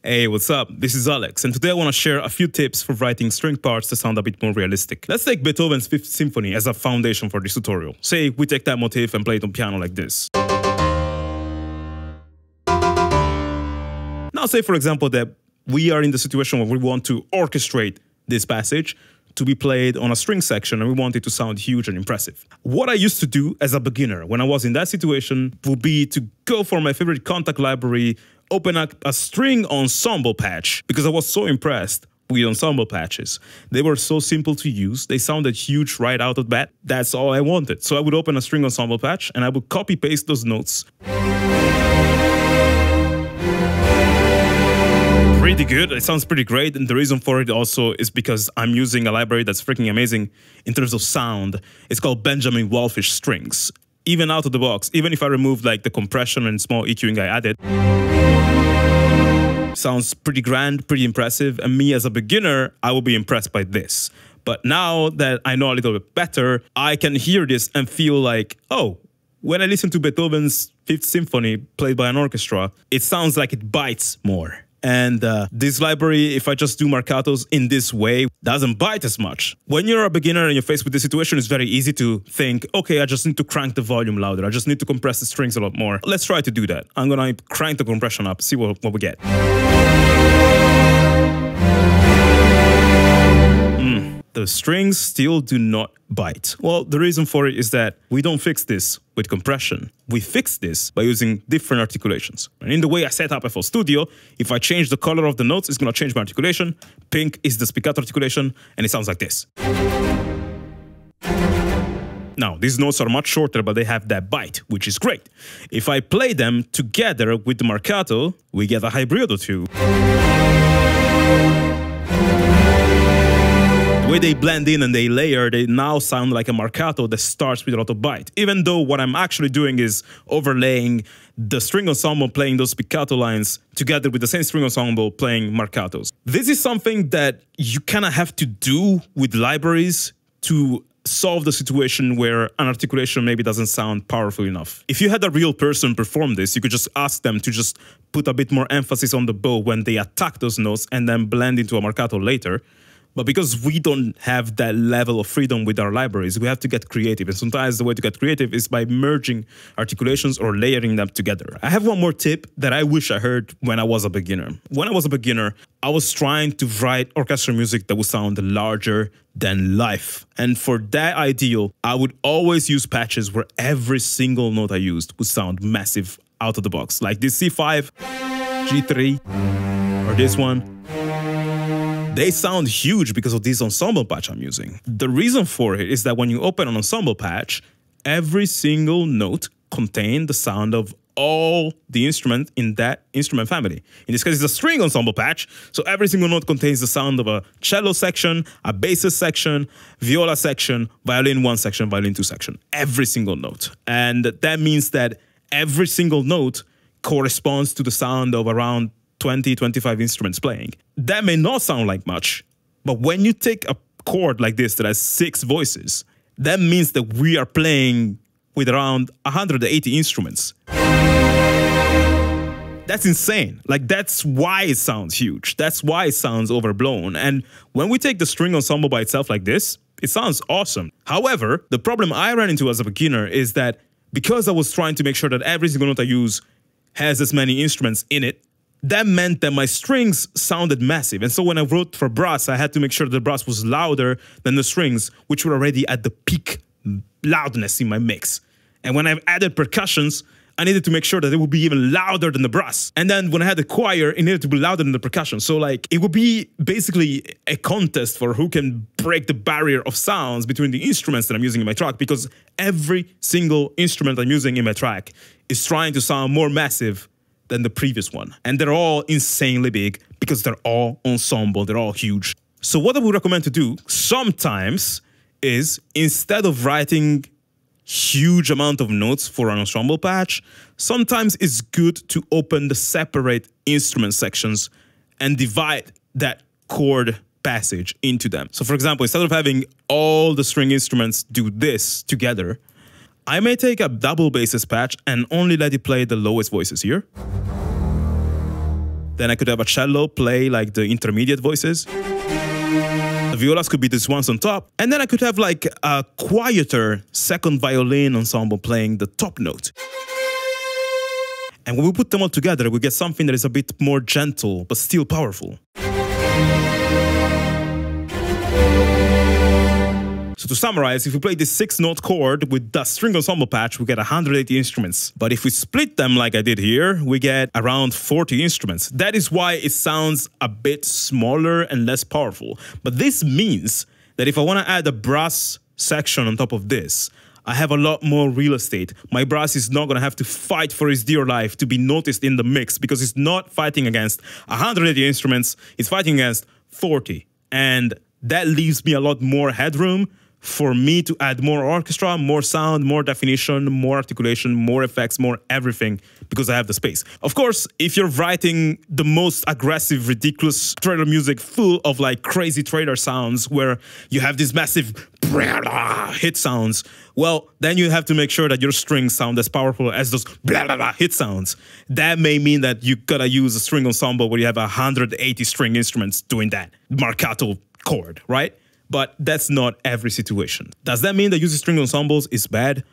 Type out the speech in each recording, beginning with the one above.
Hey, what's up? This is Alex, and today I want to share a few tips for writing string parts to sound a bit more realistic. Let's take Beethoven's Fifth Symphony as a foundation for this tutorial. Say we take that motif and play it on piano like this. Now say, for example, that we are in the situation where we want to orchestrate this passage to be played on a string section, and we want it to sound huge and impressive. What I used to do as a beginner when I was in that situation would be to go for my favorite contact library, open up a string ensemble patch, because I was so impressed with ensemble patches. They were so simple to use, they sounded huge right out of the bat. That's all I wanted. So I would open a string ensemble patch and I would copy paste those notes. Pretty good, it sounds pretty great, and the reason for it also is because I'm using a library that's freaking amazing in terms of sound. It's called Benjamin Wallfish Strings. Even out of the box, even if I removed like the compression and small EQing I added, sounds pretty grand, pretty impressive, and me as a beginner, I will be impressed by this. But now that I know a little bit better, I can hear this and feel like, oh, when I listen to Beethoven's Fifth Symphony played by an orchestra, it sounds like it bites more. And this library, if I just do marcatos in this way, doesn't bite as much. When you're a beginner and you're faced with this situation, it's very easy to think, okay, I just need to crank the volume louder. I just need to compress the strings a lot more. Let's try to do that. I'm gonna crank the compression up, see what we get. The strings still do not bite. Well, the reason for it is that we don't fix this with compression. We fix this by using different articulations. And in the way I set up FL Studio, if I change the color of the notes, it's gonna change my articulation. Pink is the spiccato articulation, and it sounds like this. Now, these notes are much shorter, but they have that bite, which is great. If I play them together with the marcato, we get a hybrido too. The way they blend in and they layer, they now sound like a marcato that starts with a lot of bite. Even though what I'm actually doing is overlaying the string ensemble playing those spiccato lines together with the same string ensemble playing marcatos. This is something that you kind of have to do with libraries to solve the situation where an articulation maybe doesn't sound powerful enough. If you had a real person perform this, you could just ask them to just put a bit more emphasis on the bow when they attack those notes and then blend into a marcato later. But because we don't have that level of freedom with our libraries, we have to get creative. And sometimes the way to get creative is by merging articulations or layering them together. I have one more tip that I wish I heard when I was a beginner. When I was a beginner, I was trying to write orchestral music that would sound larger than life. And for that ideal, I would always use patches where every single note I used would sound massive out of the box. Like this C5, G3, or this one. They sound huge because of this ensemble patch I'm using. The reason for it is that when you open an ensemble patch, every single note contains the sound of all the instrument in that instrument family. In this case, it's a string ensemble patch, so every single note contains the sound of a cello section, a basses section, viola section, violin 1 section, violin 2 section. Every single note. And that means that every single note corresponds to the sound of around 20, 25 instruments playing. That may not sound like much, but when you take a chord like this that has 6 voices, that means that we are playing with around 180 instruments. That's insane. Like, that's why it sounds huge. That's why it sounds overblown. And when we take the string ensemble by itself like this, it sounds awesome. However, the problem I ran into as a beginner is that because I was trying to make sure that every single note I use has as many instruments in it, that meant that my strings sounded massive. And so when I wrote for brass, I had to make sure the brass was louder than the strings, which were already at the peak loudness in my mix. And when I've added percussions, I needed to make sure that it would be even louder than the brass. And then when I had the choir, it needed to be louder than the percussion. So like, it would be basically a contest for who can break the barrier of sounds between the instruments that I'm using in my track, because every single instrument I'm using in my track is trying to sound more massive than the previous one. And they're all insanely big because they're all ensemble, they're all huge. So what I would recommend to do sometimes is, instead of writing huge amount of notes for an ensemble patch, sometimes it's good to open the separate instrument sections and divide that chord passage into them. So for example, instead of having all the string instruments do this together, I may take a double basses patch and only let it play the lowest voices here. Then I could have a cello play like the intermediate voices. The violas could be these ones on top. And then I could have like a quieter second violin ensemble playing the top note. And when we put them all together, we get something that is a bit more gentle, but still powerful. So to summarize, if we play this 6-note chord with the string ensemble patch, we get 180 instruments. But if we split them like I did here, we get around 40 instruments. That is why it sounds a bit smaller and less powerful. But this means that if I want to add a brass section on top of this, I have a lot more real estate. My brass is not going to have to fight for its dear life to be noticed in the mix, because it's not fighting against 180 instruments, it's fighting against 40. And that leaves me a lot more headroom for me to add more orchestra, more sound, more definition, more articulation, more effects, more everything, because I have the space. Of course, if you're writing the most aggressive, ridiculous trailer music full of like crazy trailer sounds where you have these massive hit sounds, well, then you have to make sure that your strings sound as powerful as those hit sounds. That may mean that you gotta use a string ensemble where you have 180 string instruments doing that marcato chord, right? But that's not every situation. Does that mean that using string ensembles is bad?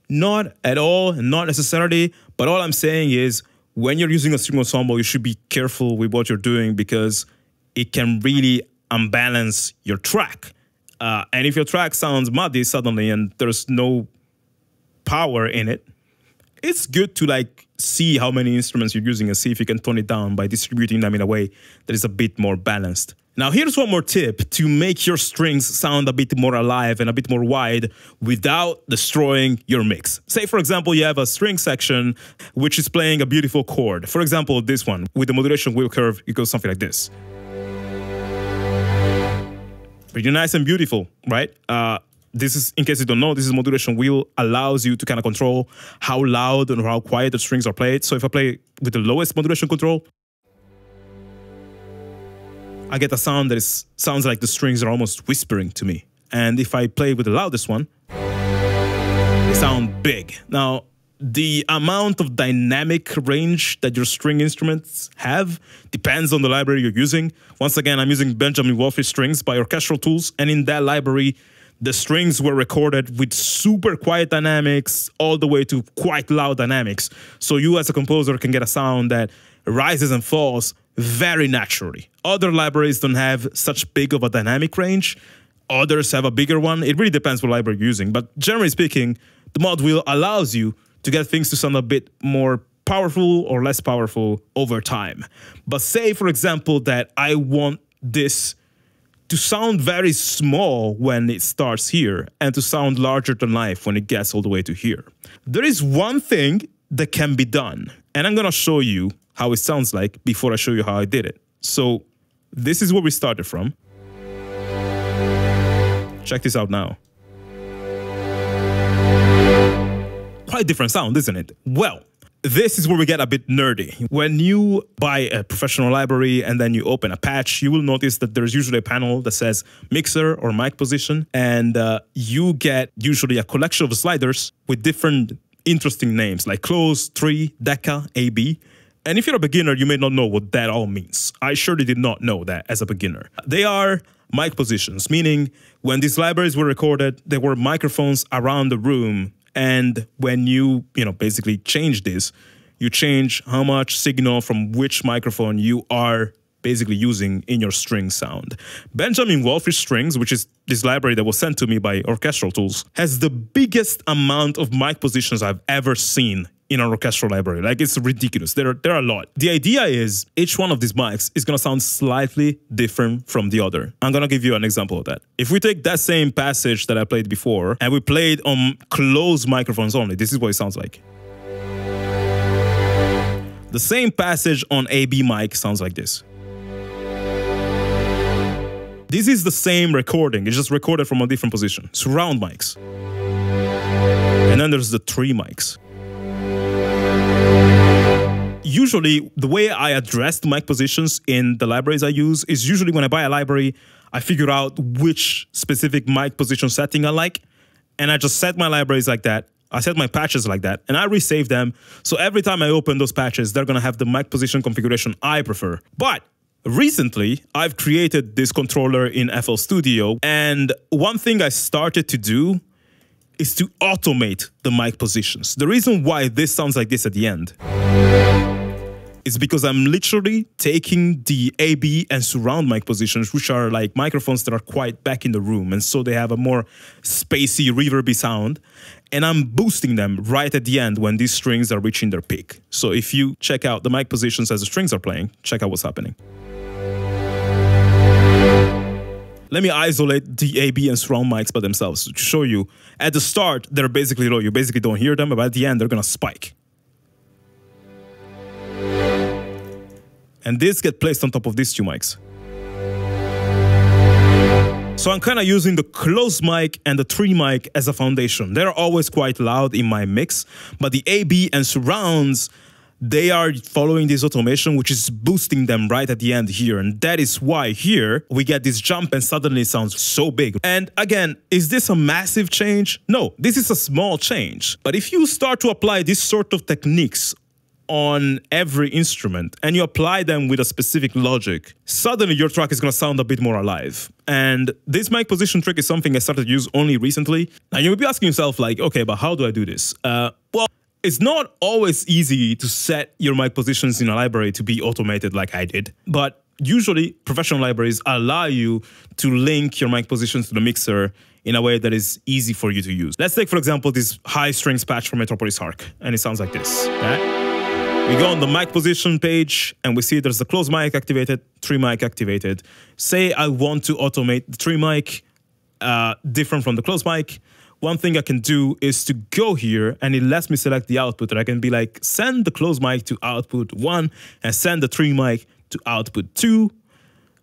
Not at all, not necessarily. But all I'm saying is, when you're using a string ensemble, you should be careful with what you're doing, because it can really unbalance your track. And if your track sounds muddy suddenly and there's no power in it, it's good to like see how many instruments you're using and see if you can tone it down by distributing them in a way that is a bit more balanced. Now, here's one more tip to make your strings sound a bit more alive and a bit more wide without destroying your mix. Say, for example, you have a string section which is playing a beautiful chord. For example, this one, with the modulation wheel curve, it goes something like this. Pretty nice and beautiful, right? This is, in case you don't know, this is modulation wheel, allows you to kind of control how loud and how quiet the strings are played. So if I play with the lowest modulation control, I get a sound that sounds like the strings are almost whispering to me. And if I play with the loudest one, they sound big. Now, the amount of dynamic range that your string instruments have depends on the library you're using. Once again, I'm using Benjamin Wolf's strings by Orchestral tools, and in that library, the strings were recorded with super quiet dynamics all the way to quite loud dynamics. So you as a composer can get a sound that rises and falls very naturally. Other libraries don't have such big of a dynamic range. Others have a bigger one. It really depends what library you're using. But generally speaking, the mod wheel allows you to get things to sound a bit more powerful or less powerful over time. But say, for example, that I want this to sound very small when it starts here and to sound larger than life when it gets all the way to here. There is one thing that can be done, and I'm going to show you how it sounds like before I show you how I did it. So this is where we started from. Check this out now. Quite different sound, isn't it? Well, this is where we get a bit nerdy. When you buy a professional library and then you open a patch, you will notice that there's usually a panel that says mixer or mic position, and you get usually a collection of sliders with different interesting names like close, tree, deca, AB. And if you're a beginner, you may not know what that all means. I surely did not know that as a beginner. They are mic positions, meaning when these libraries were recorded, there were microphones around the room. And when you basically change this, you change how much signal from which microphone you are basically using in your string sound. Benjamin Wolf's strings, which is this library that was sent to me by Orchestral tools, has the biggest amount of mic positions I've ever seen in an orchestral library. Like, it's ridiculous. There are a lot. The idea is each one of these mics is going to sound slightly different from the other. I'm going to give you an example of that. If we take that same passage that I played before and we played on closed microphones only, this is what it sounds like. The same passage on AB mic sounds like this. This is the same recording. It's just recorded from a different position. Surround mics. And then there's the tree mics. Usually, the way I address the mic positions in the libraries I use is usually when I buy a library, I figure out which specific mic position setting I like, and I just set my libraries like that, I set my patches like that, and I resave them. So every time I open those patches, they're gonna have the mic position configuration I prefer. But recently, I've created this controller in FL Studio, and one thing I started to do is to automate the mic positions. The reason why this sounds like this at the end is because I'm literally taking the AB and surround mic positions, which are like microphones that are quite back in the room, and so they have a more spacey, reverby sound, and I'm boosting them right at the end when these strings are reaching their peak. So if you check out the mic positions as the strings are playing, check out what's happening. Let me isolate the AB and surround mics by themselves to show you. At the start, they're basically low. You basically don't hear them, but at the end, they're gonna spike. And this gets placed on top of these two mics. So I'm kind of using the close mic and the tree mic as a foundation. They're always quite loud in my mix, but the AB and surrounds, they are following this automation, which is boosting them right at the end here. And that is why here we get this jump and suddenly it sounds so big. And again, is this a massive change? No, this is a small change. But if you start to apply this sort of techniques on every instrument and you apply them with a specific logic, suddenly your track is going to sound a bit more alive. And this mic position trick is something I started to use only recently. Now you may be asking yourself like, okay, but how do I do this? Well, it's not always easy to set your mic positions in a library to be automated like I did, but usually professional libraries allow you to link your mic positions to the mixer in a way that is easy for you to use. Let's take, for example, this high strings patch from Metropolis Hark, and it sounds like this. Right? We go on the mic position page and we see there's the close mic activated, tree mic activated. Say I want to automate the tree mic different from the close mic. One thing I can do is to go here and it lets me select the output, and I can be like, send the close mic to output 1 and send the tree mic to output 2.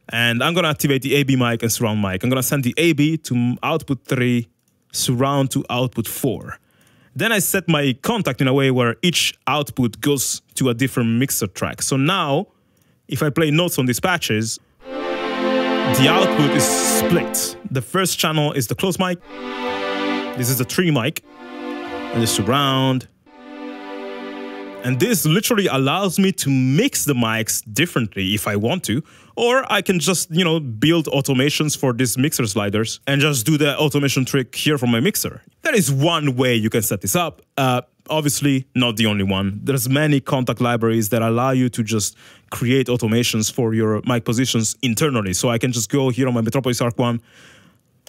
And I'm gonna activate the AB mic and surround mic. I'm gonna send the AB to output 3, surround to output 4. Then I set my contact in a way where each output goes to a different mixer track. So now, if I play notes on these patches, the output is split. The first channel is the close mic, this is the tree mic, and the surround. And this literally allows me to mix the mics differently if I want to, or I can just, you know, build automations for these mixer sliders and just do the automation trick here from my mixer. That is one way you can set this up. Obviously, not the only one. There's many contact libraries that allow you to just create automations for your mic positions internally. So I can just go here on my Metropolis Arc one,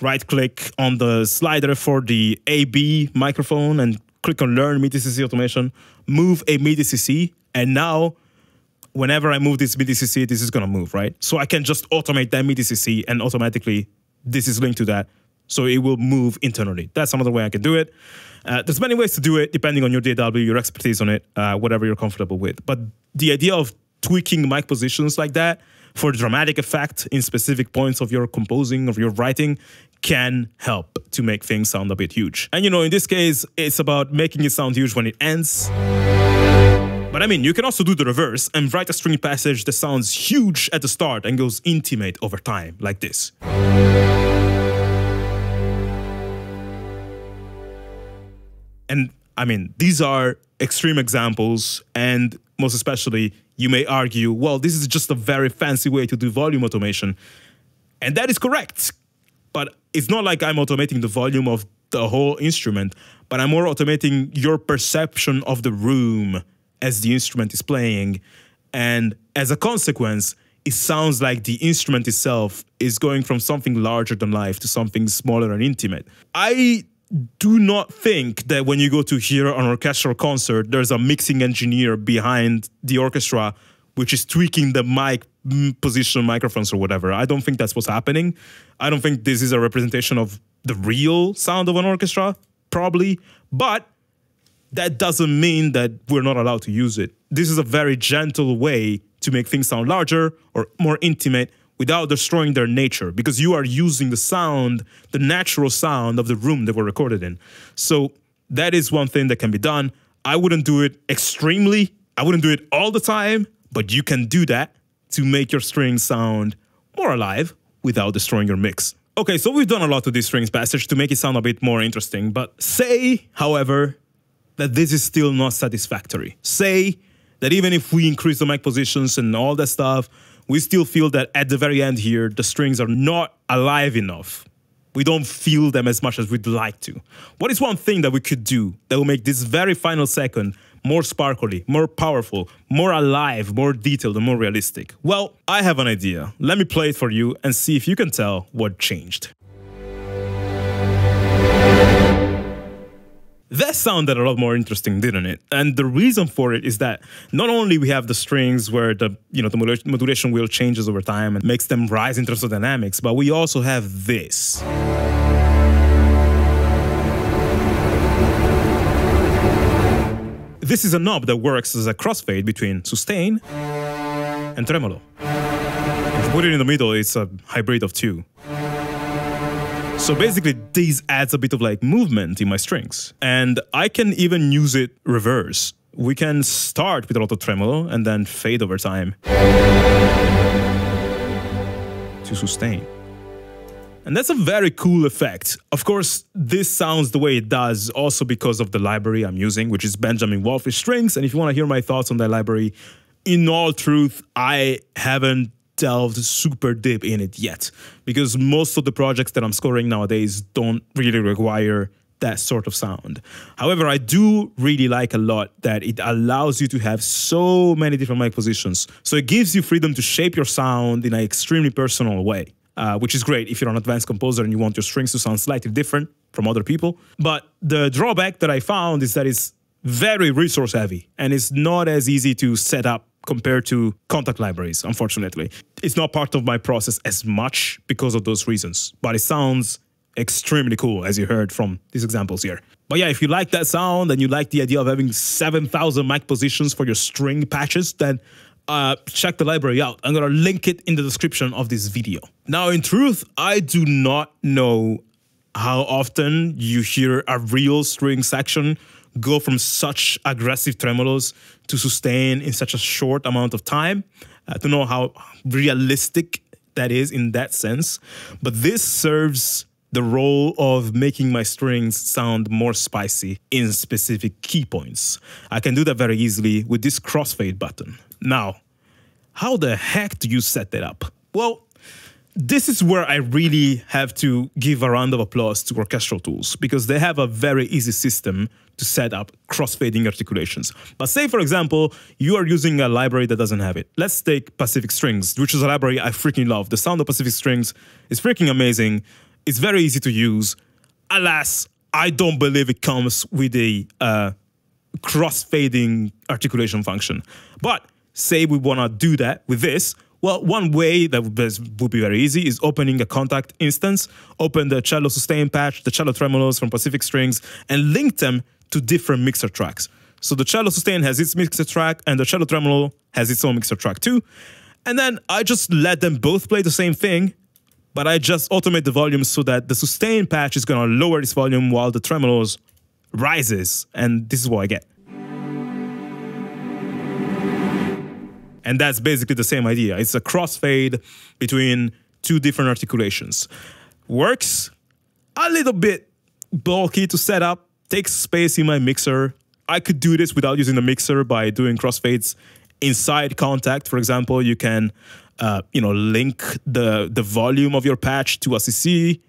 right-click on the slider for the AB microphone and click on Learn MIDI-CC Automation, move a MIDI-CC, and now whenever I move this MIDI-CC, this is going to move, right? So I can just automate that MIDI-CC and automatically this is linked to that. So it will move internally. That's another way I can do it. There's many ways to do it depending on your DAW, your expertise on it, whatever you're comfortable with. But the idea of tweaking mic positions like that for dramatic effect in specific points of your composing, of your writing, can help to make things sound a bit huge. And you know, in this case, it's about making it sound huge when it ends. But I mean, you can also do the reverse and write a string passage that sounds huge at the start and goes intimate over time, like this. And I mean, these are extreme examples, and most especially, you may argue, well, this is just a very fancy way to do volume automation. And that is correct. But it's not like I'm automating the volume of the whole instrument, but I'm more automating your perception of the room as the instrument is playing. And as a consequence, it sounds like the instrument itself is going from something larger than life to something smaller and intimate. I do not think that when you go to hear an orchestral concert, there's a mixing engineer behind the orchestra which is tweaking the mic position, microphones or whatever. I don't think that's what's happening. I don't think this is a representation of the real sound of an orchestra, probably, but that doesn't mean that we're not allowed to use it. This is a very gentle way to make things sound larger or more intimate without destroying their nature, because you are using the sound, the natural sound of the room they were recorded in. So that is one thing that can be done. I wouldn't do it extremely. I wouldn't do it all the time, but you can do that to make your strings sound more alive without destroying your mix. Okay, so we've done a lot to this strings passage to make it sound a bit more interesting, but say, however, that this is still not satisfactory. Say that even if we increase the mic positions and all that stuff, we still feel that at the very end here, the strings are not alive enough. We don't feel them as much as we'd like to. What is one thing that we could do that will make this very final second more sparkly, more powerful, more alive, more detailed, and more realistic? Well, I have an idea. Let me play it for you and see if you can tell what changed. That sounded a lot more interesting, didn't it? And the reason for it is that not only we have the strings where the modulation wheel changes over time and makes them rise in terms of dynamics, but we also have this. This is a knob that works as a crossfade between sustain and tremolo. If you put it in the middle, it's a hybrid of two. So basically, this adds a bit of like movement in my strings. And I can even use it reverse. We can start with a lot of tremolo and then fade over time to sustain. And that's a very cool effect. Of course, this sounds the way it does also because of the library I'm using, which is Benjamin Wolfish Strings. And if you want to hear my thoughts on that library, in all truth, I haven't delved super deep in it yet, because most of the projects that I'm scoring nowadays don't really require that sort of sound. However, I do really like a lot that it allows you to have so many different mic positions. So it gives you freedom to shape your sound in an extremely personal way, which is great if you're an advanced composer and you want your strings to sound slightly different from other people. But the drawback that I found is that it's very resource heavy and it's not as easy to set up compared to contact libraries, unfortunately. It's not part of my process as much because of those reasons, but it sounds extremely cool, as you heard from these examples here. But yeah, if you like that sound and you like the idea of having 7,000 mic positions for your string patches, then check the library out. I'm gonna link it in the description of this video. Now, in truth, I do not know how often you hear a real string section go from such aggressive tremolos to sustain in such a short amount of time. To know how realistic that is in that sense. But this serves the role of making my strings sound more spicy in specific key points. I can do that very easily with this crossfade button. Now, how the heck do you set that up? Well, this is where I really have to give a round of applause to Orchestral tools, because they have a very easy system to set up crossfading articulations. But say, for example, you are using a library that doesn't have it. Let's take Pacific Strings, which is a library I freaking love. The sound of Pacific Strings is freaking amazing. It's very easy to use. Alas, I don't believe it comes with a crossfading articulation function. But say we want to do that with this. Well, one way that would be very easy is opening a contact instance, open the cello sustain patch, the cello tremolos from Pacific Strings, and link them to different mixer tracks. So the cello sustain has its mixer track, and the cello tremolo has its own mixer track too. And then I just let them both play the same thing, but I just automate the volume so that the sustain patch is going to lower its volume while the tremolos rises, and this is what I get. And that's basically the same idea. It's a crossfade between two different articulations. Works a little bit bulky to set up, takes space in my mixer. I could do this without using the mixer by doing crossfades inside contact. For example, you can link the volume of your patch to a CC,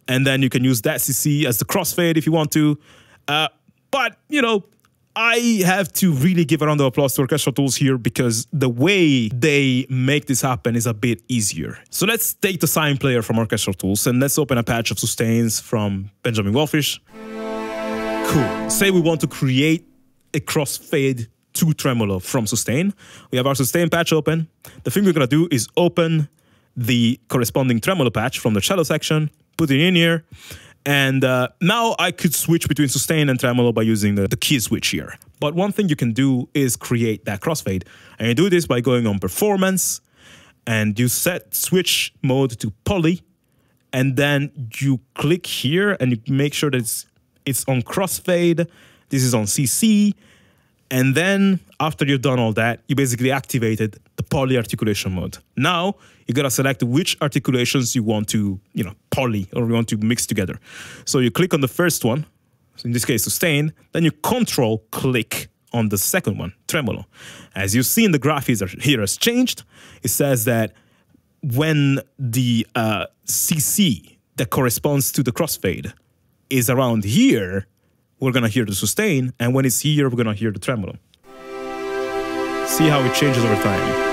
and then you can use that CC as the crossfade if you want to. But, I have to really give a round of applause to Orchestral tools here, because the way they make this happen is a bit easier. So let's take the sine player from Orchestral tools and let's open a patch of sustains from Benjamin Wolfish. Cool. Say we want to create a crossfade to tremolo from sustain. We have our sustain patch open. The thing we're going to do is open the corresponding tremolo patch from the cello section, put it in here. And now I could switch between sustain and tremolo by using the key switch here. But one thing you can do is create that crossfade. And you do this by going on Performance, and you set switch mode to poly, and then you click here and you make sure that it's on crossfade. This is on CC. And then after you've done all that, you basically activated the poly articulation mode. Now you gotta select which articulations you want to, poly, or you want to mix together. So you click on the first one, so in this case sustain, then you control click on the second one, tremolo. As you see in the graph here has changed, it says that when the CC that corresponds to the crossfade is around here, we're gonna hear the sustain, and when it's here, we're gonna hear the tremolo. See how it changes over time.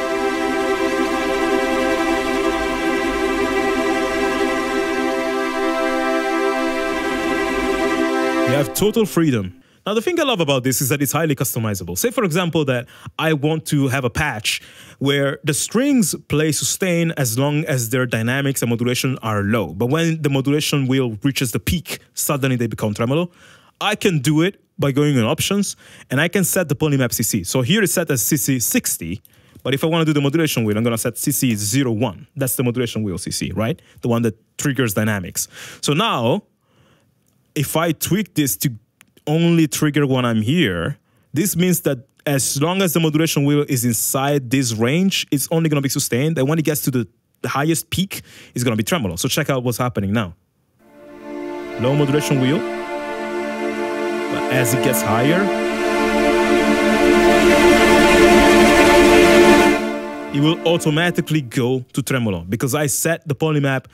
You have total freedom. Now, the thing I love about this is that it's highly customizable. Say, for example, that I want to have a patch where the strings play sustain as long as their dynamics and modulation are low. But when the modulation wheel reaches the peak, suddenly they become tremolo. I can do it by going in options, and I can set the polymap CC. So here it's set as CC 60, but if I want to do the modulation wheel, I'm going to set CC 01. That's the modulation wheel CC, right? The one that triggers dynamics. So now, if I tweak this to only trigger when I'm here, this means that as long as the modulation wheel is inside this range, it's only going to be sustained. And when it gets to the highest peak, it's going to be tremolo. So check out what's happening now. Low modulation wheel. But as it gets higher, it will automatically go to tremolo because I set the polymap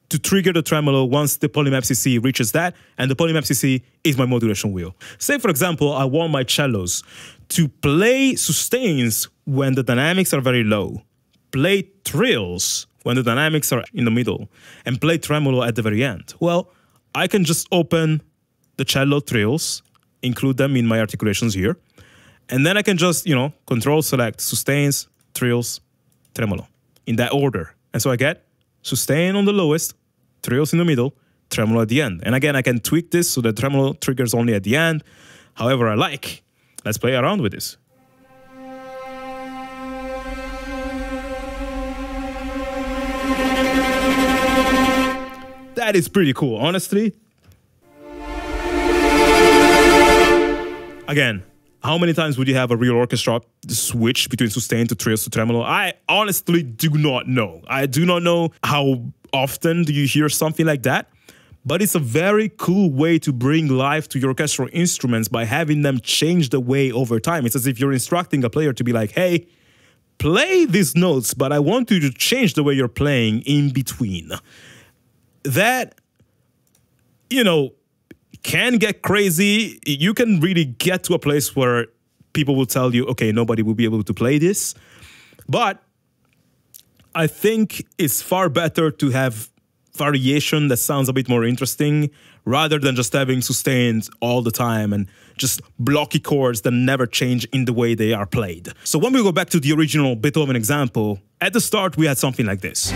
to trigger the tremolo once the polymap CC reaches that, and the polymap CC is my modulation wheel. Say, for example, I want my cellos to play sustains when the dynamics are very low, play trills when the dynamics are in the middle, and play tremolo at the very end. Well, I can just open the cello trills, include them in my articulations here, and then I can just, control select sustains, trills, tremolo in that order. And so I get sustain on the lowest, trills in the middle, tremolo at the end. And again, I can tweak this so that tremolo triggers only at the end, however I like. Let's play around with this. That is pretty cool, honestly. Again, how many times would you have a real orchestra switch between sustain to trills to tremolo? I honestly do not know. I do not know how often do you hear something like that, but it's a very cool way to bring life to your orchestral instruments by having them change the way over time. It's as if you're instructing a player to be like, hey, play these notes, but I want you to change the way you're playing in between. That, can get crazy. You can really get to a place where people will tell you, okay, nobody will be able to play this. But I think it's far better to have variation that sounds a bit more interesting rather than just having sustains all the time and just blocky chords that never change in the way they are played. So when we go back to the original Beethoven example, at the start we had something like this,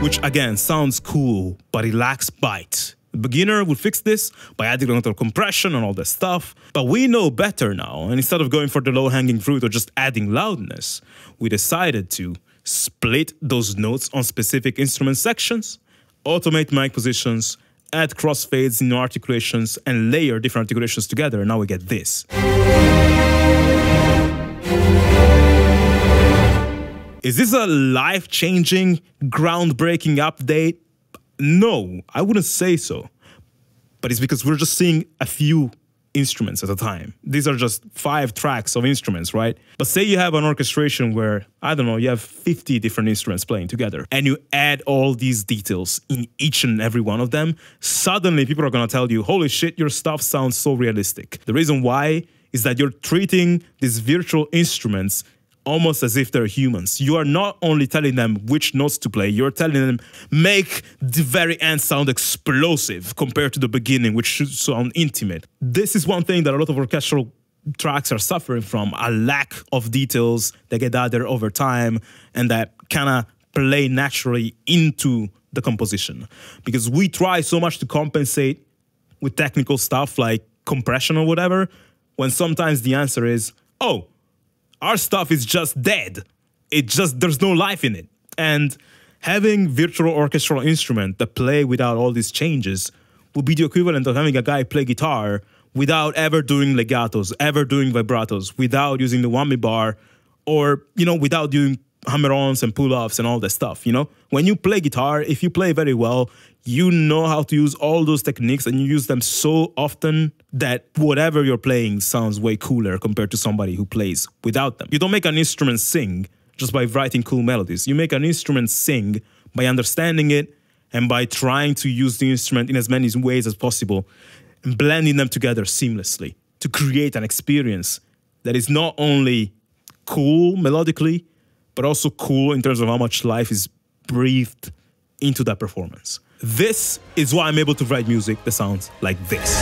which again sounds cool, but it lacks bite. The beginner would fix this by adding a lot of compression and all that stuff, but we know better now, and instead of going for the low-hanging fruit or just adding loudness, we decided to split those notes on specific instrument sections, automate mic positions, add crossfades in articulations, and layer different articulations together, and now we get this. Is this a life-changing, groundbreaking update? No, I wouldn't say so. But it's because we're just seeing a few instruments at a time. These are just 5 tracks of instruments, right? But say you have an orchestration where, I don't know, you have 50 different instruments playing together, and you add all these details in each and every one of them, suddenly people are gonna tell you, holy shit, your stuff sounds so realistic. The reason why is that you're treating these virtual instruments almost as if they're humans. You are not only telling them which notes to play, you're telling them, make the very end sound explosive compared to the beginning, which should sound intimate. This is one thing that a lot of orchestral tracks are suffering from, a lack of details that get added over time and that kind of play naturally into the composition. Because we try so much to compensate with technical stuff like compression or whatever, when sometimes the answer is, oh, our stuff is just dead. There's no life in it. And having virtual orchestral instruments that play without all these changes would be the equivalent of having a guy play guitar without ever doing legatos, ever doing vibratos, without using the whammy bar, or, without doing hammer-ons and pull-offs and all that stuff, you know? When you play guitar, if you play very well, you know how to use all those techniques and you use them so often that whatever you're playing sounds way cooler compared to somebody who plays without them. You don't make an instrument sing just by writing cool melodies. You make an instrument sing by understanding it and by trying to use the instrument in as many ways as possible and blending them together seamlessly to create an experience that is not only cool melodically, but also cool in terms of how much life is breathed into that performance. This is why I'm able to write music that sounds like this.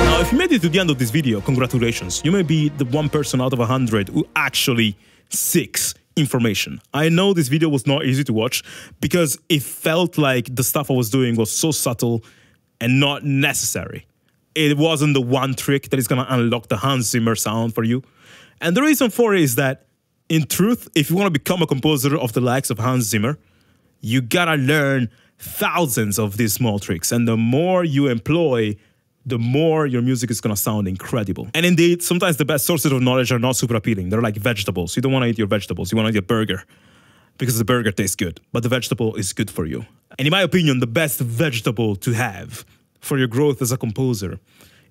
Now, if you made it to the end of this video, congratulations. You may be the 1 person out of 100 who actually seeks information. I know this video was not easy to watch because it felt like the stuff I was doing was so subtle and not necessary. It wasn't the one trick that is going to unlock the Hans Zimmer sound for you. And the reason for it is that, in truth, if you want to become a composer of the likes of Hans Zimmer, you gotta learn thousands of these small tricks. And the more you employ, the more your music is gonna sound incredible. And indeed, sometimes the best sources of knowledge are not super appealing. They're like vegetables. You don't want to eat your vegetables. You want to eat a burger because the burger tastes good, but the vegetable is good for you. And in my opinion, the best vegetable to have for your growth as a composer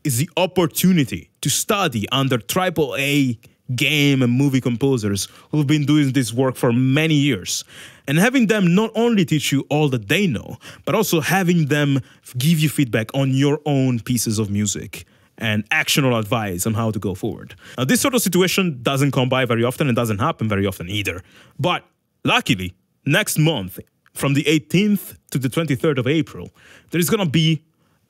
is the opportunity to study under AAA game and movie composers who have been doing this work for many years, and having them not only teach you all that they know, but also having them give you feedback on your own pieces of music and actionable advice on how to go forward. Now, this sort of situation doesn't come by very often and doesn't happen very often either. But luckily, next month, from the 18th to the 23rd of April, there is going to be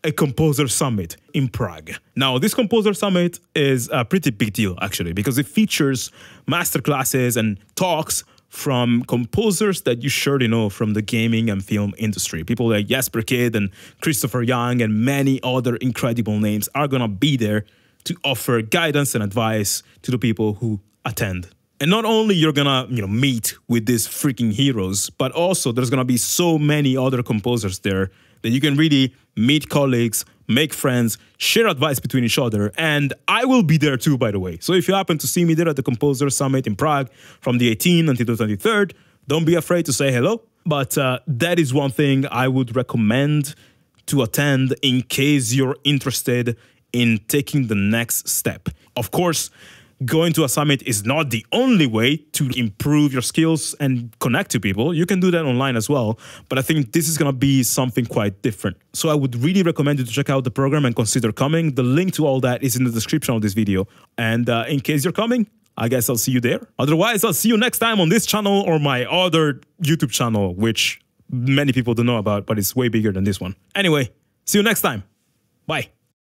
a composer summit in Prague. Now, this composer summit is a pretty big deal, actually, because it features masterclasses and talks from composers that you surely know from the gaming and film industry. People like Jesper Kyd and Christopher Young and many other incredible names are gonna be there to offer guidance and advice to the people who attend. And not only you're gonna, meet with these freaking heroes, but also there's gonna be so many other composers there that you can really meet colleagues, make friends, share advice between each other. And I will be there too, by the way. So if you happen to see me there at the Composer Summit in Prague from the 18th until the 23rd, don't be afraid to say hello. But that is one thing I would recommend to attend in case you're interested in taking the next step. Of course, going to a summit is not the only way to improve your skills and connect to people. You can do that online as well, but I think this is going to be something quite different. So I would really recommend you to check out the program and consider coming. The link to all that is in the description of this video. And in case you're coming, I guess I'll see you there. Otherwise, I'll see you next time on this channel or my other YouTube channel, which many people don't know about, but it's way bigger than this one. Anyway, see you next time. Bye.